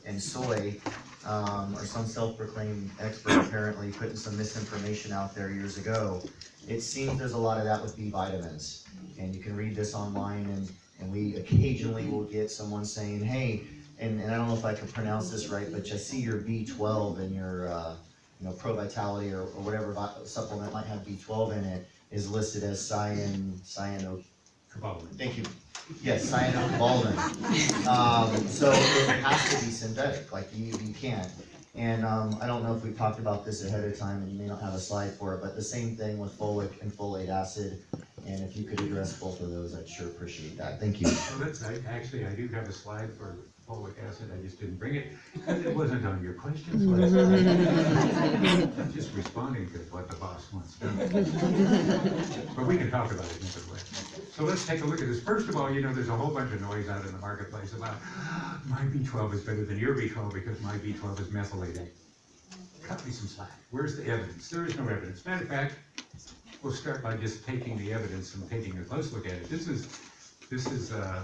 and soy, or some self-proclaimed expert apparently putting some misinformation out there years ago. It seems there's a lot of that with B vitamins, and you can read this online, and we occasionally will get someone saying, hey, and I don't know if I can pronounce this right, but I see your B12 in your, Pro Vitality or whatever supplement might have B12 in it is listed as cyano. Cobalamin. Thank you. Yes, cyanocobalamin. So it has to be synthetic, like you can't. And I don't know if we've talked about this ahead of time, and you may not have a slide for it, but the same thing with folic and folate acid. And if you could address both of those, I'd sure appreciate that. Thank you. Well, actually, I do have a slide for folic acid, I just didn't bring it, because it wasn't on your questions list. I'm just responding to what the boss wants done. But we can talk about it another way. So let's take a look at this. First of all, there's a whole bunch of noise out in the marketplace about, my B12 is better than your B12 because my B12 is methylated. Cut me some slack. Where's the evidence? There is no evidence. Matter of fact, we'll start by just taking the evidence and taking a close look at it. This is a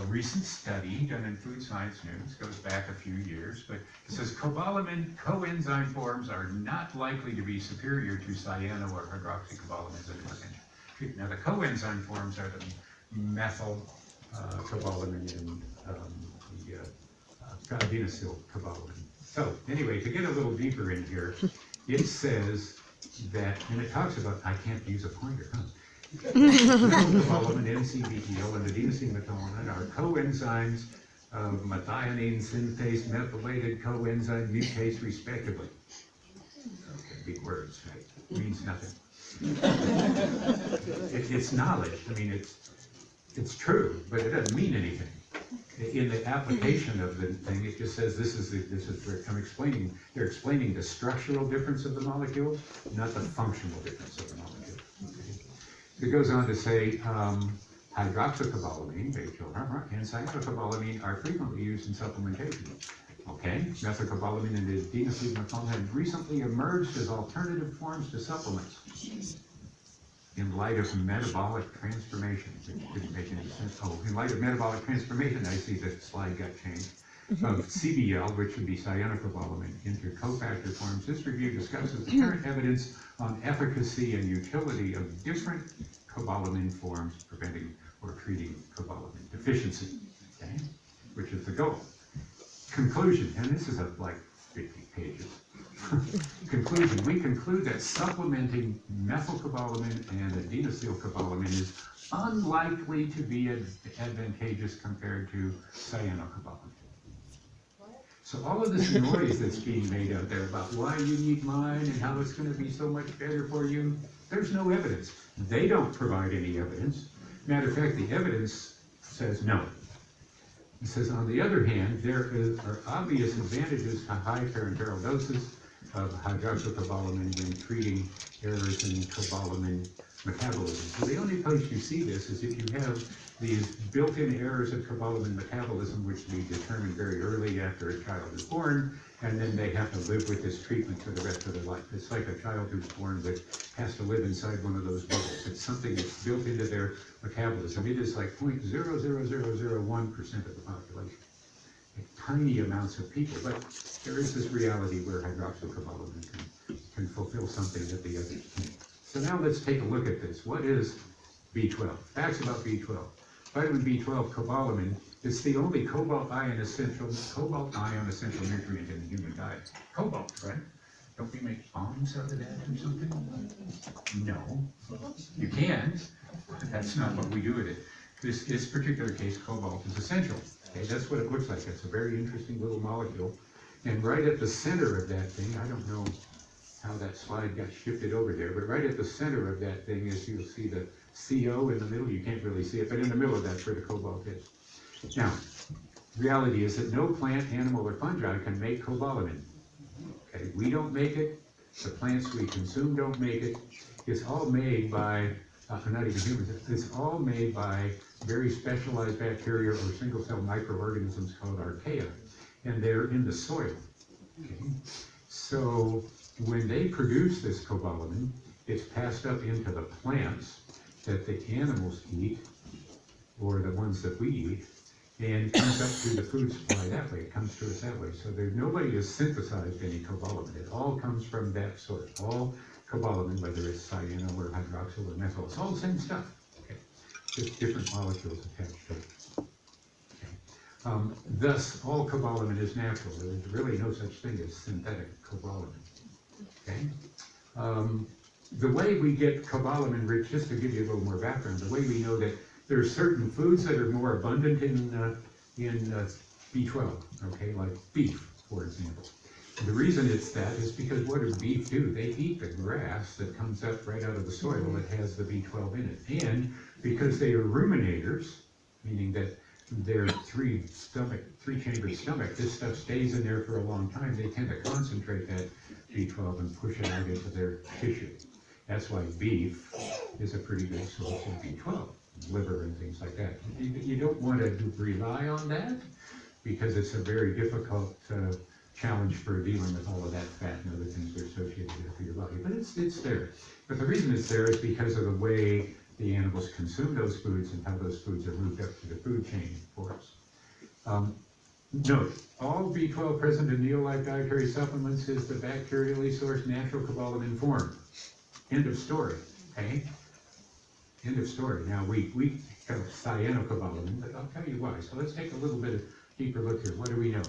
recent study done in Food Science News, goes back a few years, but it says cobalamin coenzyme forms are not likely to be superior to cyano or hydroxycobalamin as an intervention treatment. Now the coenzyme forms are the methyl cobalamin and the adenosine cobalamin. So anyway, to get a little deeper in here, it says that, and it talks about, I can't use a pointer, huh? Methylcobalamin, NCBTO, and adenosine methionine are coenzymes of methionine synthase methylated coenzyme mutase respectively. Okay, big words, right? Means nothing. It's knowledge. I mean, it's true, but it doesn't mean anything. In the application of the thing, it just says this is where I'm explaining. They're explaining the structural difference of the molecule, not the functional difference of the molecule. Okay. It goes on to say hydroxycobalamin, and cyanocobalamin are frequently used in supplementation. Okay, methylcobalamin and adenosine methionine have recently emerged as alternative forms to supplements in light of metabolic transformation. It didn't make any sense. Oh, in light of metabolic transformation, I see the slide got changed. Of CBL, which would be cyanocobalamin, into cofactor forms. This review discusses the current evidence on efficacy and utility of different cobalamin forms preventing or treating cobalamin deficiency, okay, which is the goal. Conclusion, and this is like 50 pages. Conclusion, we conclude that supplementing methylcobalamin and adenosylcobalamin is unlikely to be advantageous compared to cyanocobalamin. So all of this noise that's being made out there about why you need mine and how it's going to be so much better for you, there's no evidence. They don't provide any evidence. Matter of fact, the evidence says no. It says, on the other hand, there are obvious advantages to high parenteral doses of hydroxycobalamin when treating errors in cobalamin metabolism. So the only place you see this is if you have these built-in errors of cobalamin metabolism, which we determine very early after a child is born, and then they have to live with this treatment for the rest of their life. It's like a child who's born that has to live inside one of those bubbles. It's something that's built into their metabolism. It is like 0.00001% of the population. Tiny amounts of people, but there is this reality where hydroxycobalamin can fulfill something that the others can't. So now let's take a look at this. What is B12? Facts about B12. Vitamin B12, cobalamin, is the only cobalt ion essential nutrient in the human diet. Cobalt, right? Don't we make bombs out of that or something? No. You can, but that's not what we do with it. This particular case, cobalt is essential. Okay, that's what it looks like. It's a very interesting little molecule. And right at the center of that thing, I don't know how that slide got shifted over there, but right at the center of that thing is, you'll see the CO in the middle. You can't really see it, but in the middle of that's where the cobalt is. Now, reality is that no plant, animal, or fungi can make cobalamin. Okay, we don't make it. The plants we consume don't make it. It's all made by, not even humans, it's all made by very specialized bacteria or single-cell microorganisms called archaea, and they're in the soil. Okay? So when they produce this cobalamin, it's passed up into the plants that the animals eat, or the ones that we eat, and it comes up through the food supply that way. It comes to us that way. So nobody has synthesized any cobalamin. It all comes from that source. All cobalamin, whether it's cyano or hydroxyl or methyl, it's all the same stuff. Okay. Just different molecules attached to it. Thus, all cobalamin is natural. There's really no such thing as synthetic cobalamin. Okay? The way we get cobalamin rich, just to give you a little more background, the way we know that there are certain foods that are more abundant in B12, okay, like beef, for example. The reason it's that is because what does beef do? They eat the grass that comes up right out of the soil that has the B12 in it. And because they are ruminators, meaning that their three-chambered stomach, this stuff stays in there for a long time, they tend to concentrate that B12 and push it out into their tissue. That's why beef is a pretty good source of B12, liver and things like that. You don't want to rely on that because it's a very difficult challenge for dealing with all of that fat and other things that are associated with it for your body. But it's there. But the reason it's there is because of the way the animals consume those foods and how those foods are moved up to the food chain for us. Note, all B12 present in Neolife dietary supplements is the bacterially sourced natural cobalamin form. End of story, okay? End of story. Now, we have cyanocobalamin, but I'll tell you why. So let's take a little bit deeper look here. What do we know?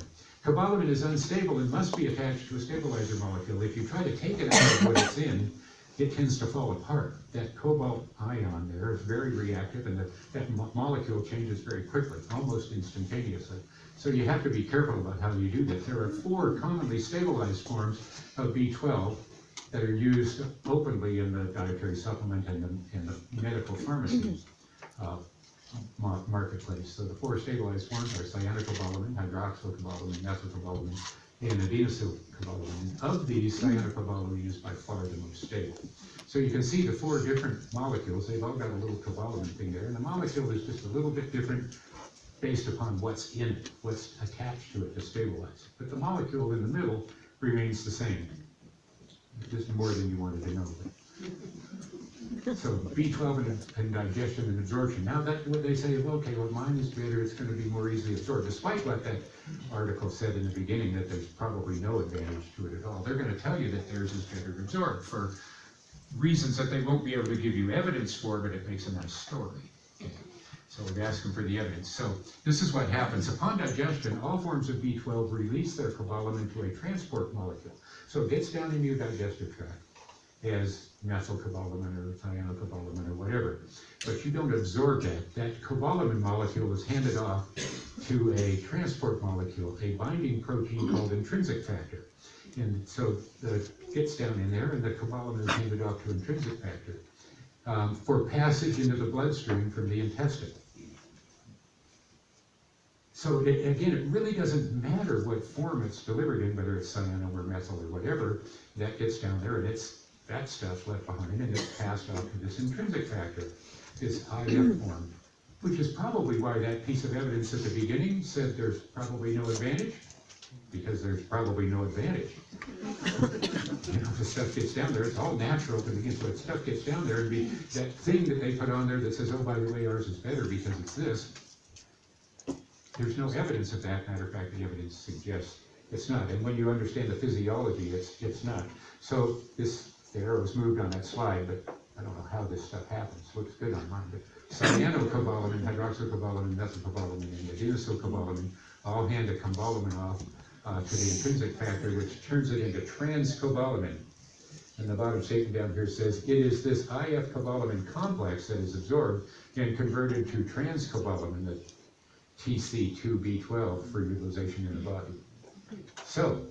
Cobalamin is unstable and must be attached to a stabilizer molecule. If you try to take it out of what it's in, it tends to fall apart. That cobalt ion there is very reactive, and that molecule changes very quickly, almost instantaneously. So you have to be careful about how you do that. There are 4 commonly stabilized forms of B12 that are used openly in the dietary supplement and the medical pharmacy marketplace. So the 4 stabilized forms are cyanocobalamin, hydroxycobalamin, methylcobalamin, and adenosylcobalamin. Of these, cyanocobalamin is by far the most stable. So you can see the 4 different molecules. They've all got a little cobalamin thing there, and the molecule is just a little bit different based upon what's in it, what's attached to it to stabilize. But the molecule in the middle remains the same. Just more than you wanted to know. So B12 and digestion and absorption. Now that what they say is, okay, well, mine is better, it's going to be more easily absorbed. Despite what that article said in the beginning, that there's probably no advantage to it at all. They're going to tell you that theirs is better absorbed for reasons that they won't be able to give you evidence for, but it makes a nice story. So we've asked them for the evidence. So this is what happens. Upon digestion, all forms of B12 release their cobalamin to a transport molecule. So it gets down in your digestive tract as methylcobalamin or cyanocobalamin or whatever. But you don't absorb that. That cobalamin molecule is handed off to a transport molecule, a binding protein called intrinsic factor. And so it gets down in there, and the cobalamin is handed off to intrinsic factor for passage into the bloodstream from the intestine. So again, it really doesn't matter what form it's delivered in, whether it's cyano or methyl or whatever, that gets down there and that stuff's left behind and it's passed off to this intrinsic factor, this IF form, which is probably why that piece of evidence at the beginning said there's probably no advantage, because there's probably no advantage. You know, the stuff gets down there, it's all natural to begin, so stuff gets down there and that thing that they put on there that says, oh, by the way, ours is better because it's this, there's no evidence of that. Matter of fact, the evidence suggests it's not. And when you understand the physiology, it's not. So the arrow's moved on that slide, but I don't know how this stuff happens. Looks good on mine. But cyanocobalamin, hydroxycobalamin, methylcobalamin, and adenosylcobalamin all hand a cobalamin off to the intrinsic factor, which turns it into transcobalamin. And the bottom statement down here says, it is this IF cobalamin complex that is absorbed and converted to transcobalamin, the TC2B12 for utilization in the body. So,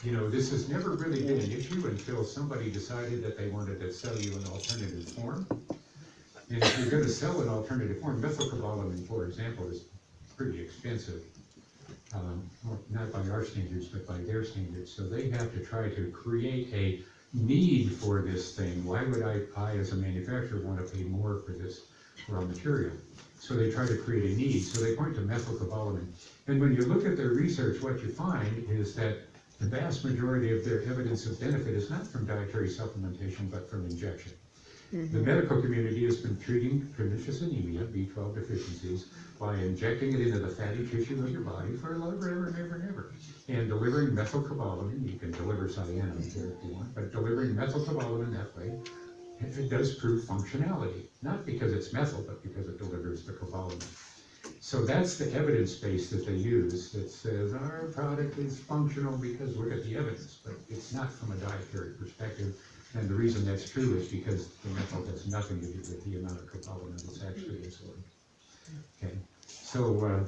you know, this has never really been an issue until somebody decided that they wanted to sell you an alternative form. And if you're going to sell an alternative form, methylcobalamin, for example, is pretty expensive. Not by our standards, but by their standards. So they have to try to create a need for this thing. Why would I as a manufacturer, want to pay more for this raw material? So they try to create a need. So they point to methylcobalamin. And when you look at their research, what you find is that the vast majority of their evidence of benefit is not from dietary supplementation, but from injection. The medical community has been treating pernicious anemia, B12 deficiencies, by injecting it into the fatty tissue of your body for forever and ever and ever. And delivering methylcobalamin, you can deliver cyanide here if you want, but delivering methylcobalamin that way, it does prove functionality. Not because it's methyl, but because it delivers the cobalamin. So that's the evidence base that they use that says our product is functional because look at the evidence, but it's not from a dietary perspective. And the reason that's true is because the methyl has nothing to do with the amount of cobalamin that's actually absorbed. Okay, so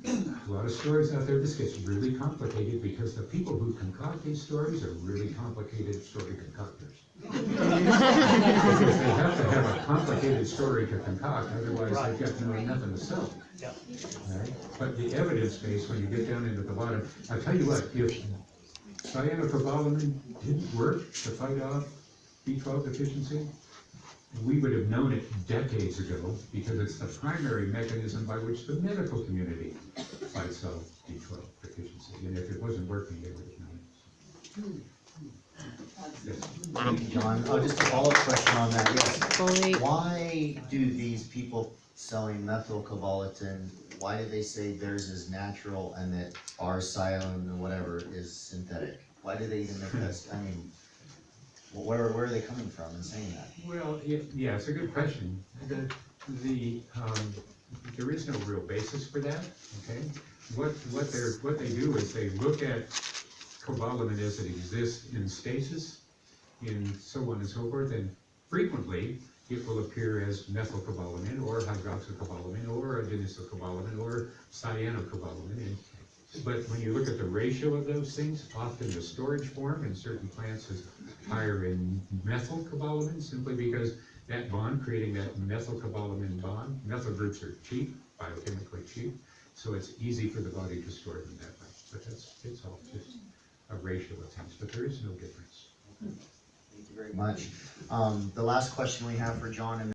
a lot of stories out there. This gets really complicated because the people who concoct these stories are really complicated story concoctors. Because they have to have a complicated story to concoct, otherwise they've got nothing to sell. Yep. Right? But the evidence base, when you get down into the bottom, I'll tell you what, if cyanocobalamin didn't work to fight off B12 deficiency, we would have known it decades ago because it's the primary mechanism by which the medical community fights off B12 deficiency. And if it wasn't working, they would have known it. Yes. Thank you, John. Oh, just a follow-up question on that, yes. Folate. Why do these people selling methylcobalamin, why do they say theirs is natural and that our Cyon or whatever is synthetic? Why do they even make that, I mean, where are they coming from in saying that? Well, yeah, it's a good question. There is no real basis for that, okay? What they do is they look at cobalamin as it exists in stasis, in so on and so forth, and frequently it will appear as methylcobalamin or hydroxycobalamin or adenosylcobalamin or cyanocobalamin. But when you look at the ratio of those things, often the storage form in certain plants is higher in methylcobalamin simply because that bond, creating that methylcobalamin bond, methyl groups are cheap, biochemically cheap, so it's easy for the body to store them that way. But it's all just a ratio of things, but there is no difference. Thank you very much. The last question we have for John, and